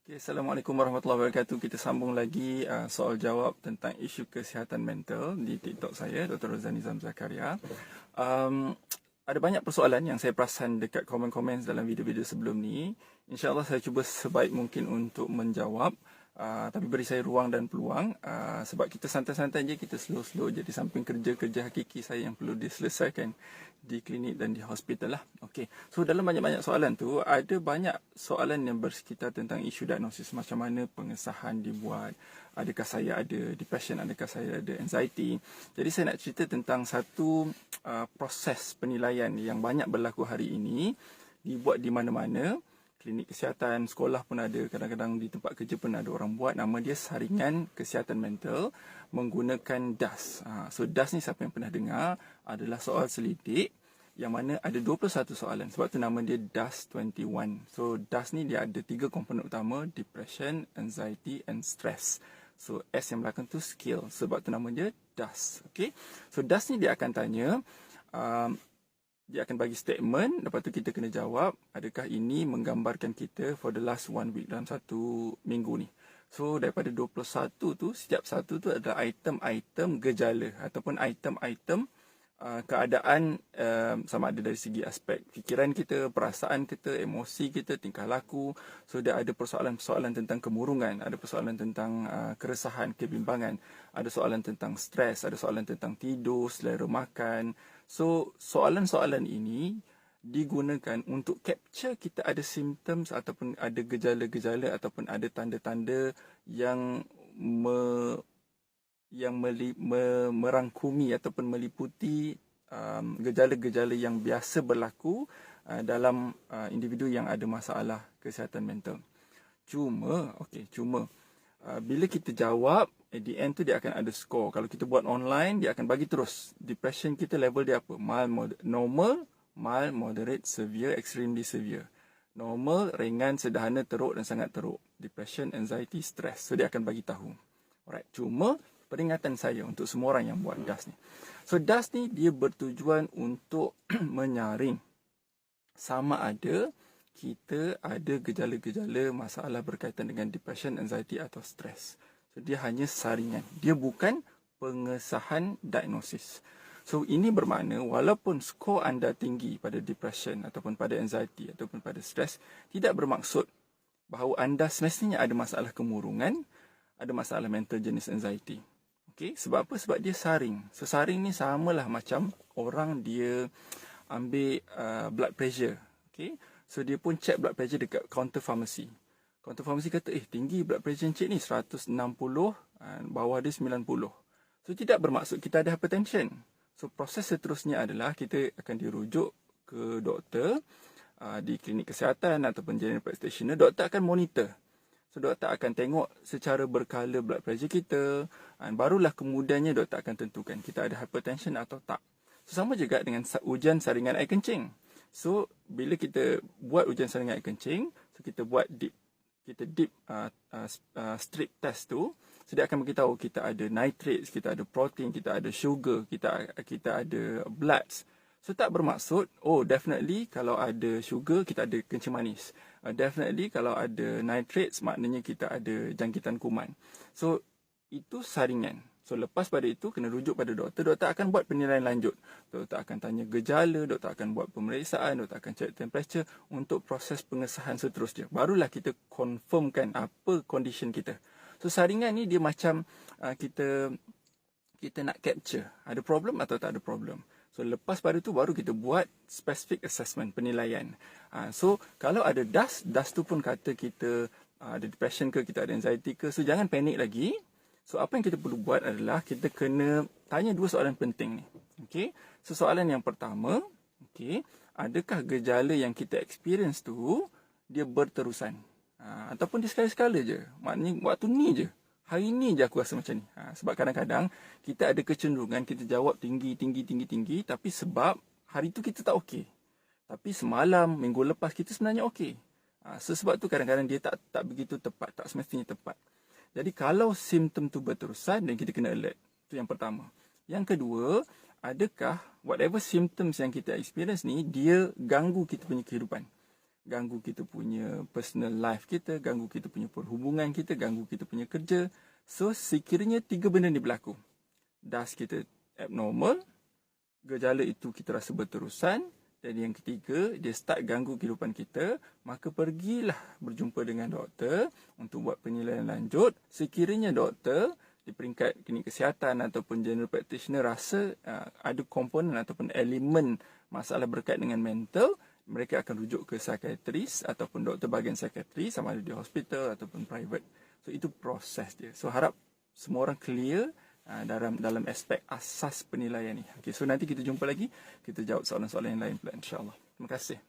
Okay, Assalamualaikum warahmatullahi wabarakatuh. Kita sambung lagi soal jawab tentang isu kesihatan mental di TikTok saya, Dr. Rozani Nizam Zakaria. Ada banyak persoalan yang saya perasan dekat komen-komen dalam video-video sebelum ni. InsyaAllah saya cuba sebaik mungkin untuk menjawab. Tapi beri saya ruang dan peluang sebab kita santai-santai je, kita slow-slow je di samping kerja-kerja hakiki saya yang perlu diselesaikan di klinik dan di hospital lah. Okay. So dalam banyak-banyak soalan tu, ada banyak soalan yang bersekitar tentang isu diagnosis. Macam mana pengesahan dibuat, adakah saya ada depression, adakah saya ada anxiety. Jadi saya nak cerita tentang satu proses penilaian yang banyak berlaku hari ini, dibuat di mana-mana. Klinik kesihatan, sekolah pun ada, kadang-kadang di tempat kerja pun ada orang buat. Nama dia saringan kesihatan mental menggunakan DAS. So DAS ni siapa yang pernah dengar adalah soal selidik yang mana ada 21 soalan. Sebab tu nama dia DAS 21. So DAS ni dia ada 3 komponen utama, depression, anxiety and stress. So S yang belakang tu skill. Sebab tu nama dia DAS. Okay? So DAS ni dia akan tanya, dia akan bagi statement, lepas tu kita kena jawab adakah ini menggambarkan kita for the last 1 week, dalam satu minggu ni. So daripada 21 tu, setiap satu tu adalah item-item gejala ataupun item-item keadaan, sama ada dari segi aspek fikiran kita, perasaan kita, emosi kita, tingkah laku. So dia ada persoalan-persoalan tentang kemurungan, ada persoalan tentang keresahan, kebimbangan, ada soalan tentang stres, ada soalan tentang tidur, selera makan. So soalan-soalan ini digunakan untuk capture kita ada symptoms ataupun ada gejala-gejala ataupun ada tanda-tanda yang merangkumi ataupun meliputi gejala-gejala yang biasa berlaku dalam individu yang ada masalah kesihatan mental. Cuma bila kita jawab, at the end tu dia akan ada skor. Kalau kita buat online, dia akan bagi terus depression kita level dia apa, normal, mild, moderate, severe, extremely severe. Normal, ringan, sederhana, teruk dan sangat teruk. Depression, anxiety, stress. So dia akan bagi tahu. Alright, cuma peringatan saya untuk semua orang yang buat DAS ni. So DAS ni dia bertujuan untuk menyaring sama ada kita ada gejala-gejala masalah berkaitan dengan depression, anxiety atau stress. So dia hanya saringan. Dia bukan pengesahan diagnosis. So ini bermakna walaupun skor anda tinggi pada depression ataupun pada anxiety ataupun pada stress, tidak bermaksud bahawa anda semestinya ada masalah kemurungan, ada masalah mental jenis anxiety. Okay, sebab apa? Sebab dia saring. So saring ni samalah macam orang dia ambil blood pressure. Okay, so dia pun check blood pressure dekat counter pharmacy. Counter pharmacy kata, tinggi blood pressure encik ni 160, bawah dia 90. So tidak bermaksud kita ada hypertension. So proses seterusnya adalah kita akan dirujuk ke doktor di klinik kesihatan ataupun general practitioner. Doktor akan monitor. So doktor akan tengok secara berkala blood pressure kita, barulah kemudiannya doktor akan tentukan kita ada hypertension atau tak. So sama juga dengan ujian saringan air kencing. So bila kita buat ujian saringan air kencing, so kita buat deep strip test tu. So dia akan beritahu kita ada nitrates, kita ada protein, kita ada sugar, kita ada bloods. So tak bermaksud, definitely kalau ada sugar, kita ada kencing manis. Definitely kalau ada nitrates, maknanya kita ada jangkitan kuman. So itu saringan. So lepas pada itu, kena rujuk pada doktor. Doktor akan buat penilaian lanjut. Doktor akan tanya gejala, doktor akan buat pemeriksaan, doktor akan check temperature untuk proses pengesahan seterusnya. Barulah kita confirmkan apa condition kita. So saringan ni dia macam kita nak capture, ada problem atau tak ada problem. So lepas pada tu baru kita buat specific assessment, penilaian. So kalau ada DAS tu pun kata kita ada depression ke, kita ada anxiety ke. So jangan panik lagi. So apa yang kita perlu buat adalah kita kena tanya 2 soalan penting ni. Okay. So soalan yang pertama, adakah gejala yang kita experience tu dia berterusan? Ataupun dia sekali-sekala je. Maknanya waktu ni je. Hari ni je aku rasa macam ni. Sebab kadang-kadang kita ada kecenderungan kita jawab tinggi. Tapi sebab hari tu kita tak okey. Tapi semalam, minggu lepas kita sebenarnya okey. Sebab tu kadang-kadang dia tak begitu tepat. Tak semestinya tepat. Jadi kalau simptom tu berterusan dan kita kena alert. Itu yang pertama. Yang kedua, adakah whatever symptoms yang kita experience ni dia ganggu kita punya kehidupan. ganggu kita punya personal life kita, ganggu kita punya perhubungan kita, ganggu kita punya kerja. So, sekiranya 3 benda ni berlaku. Das kita abnormal, gejala itu kita rasa berterusan, dan yang ketiga, dia start ganggu kehidupan kita, maka pergilah berjumpa dengan doktor untuk buat penilaian lanjut. Sekiranya doktor di peringkat klinik kesihatan ataupun general practitioner rasa ada komponen ataupun elemen masalah berkait dengan mental, mereka akan rujuk ke psikiatris ataupun doktor bahagian psikiatri, sama ada di hospital ataupun private. So, itu proses dia. So, harap semua orang clear dalam aspek asas penilaian ni. Okay, so nanti kita jumpa lagi, kita jawab soalan-soalan yang lain pula, insyaAllah. Terima kasih.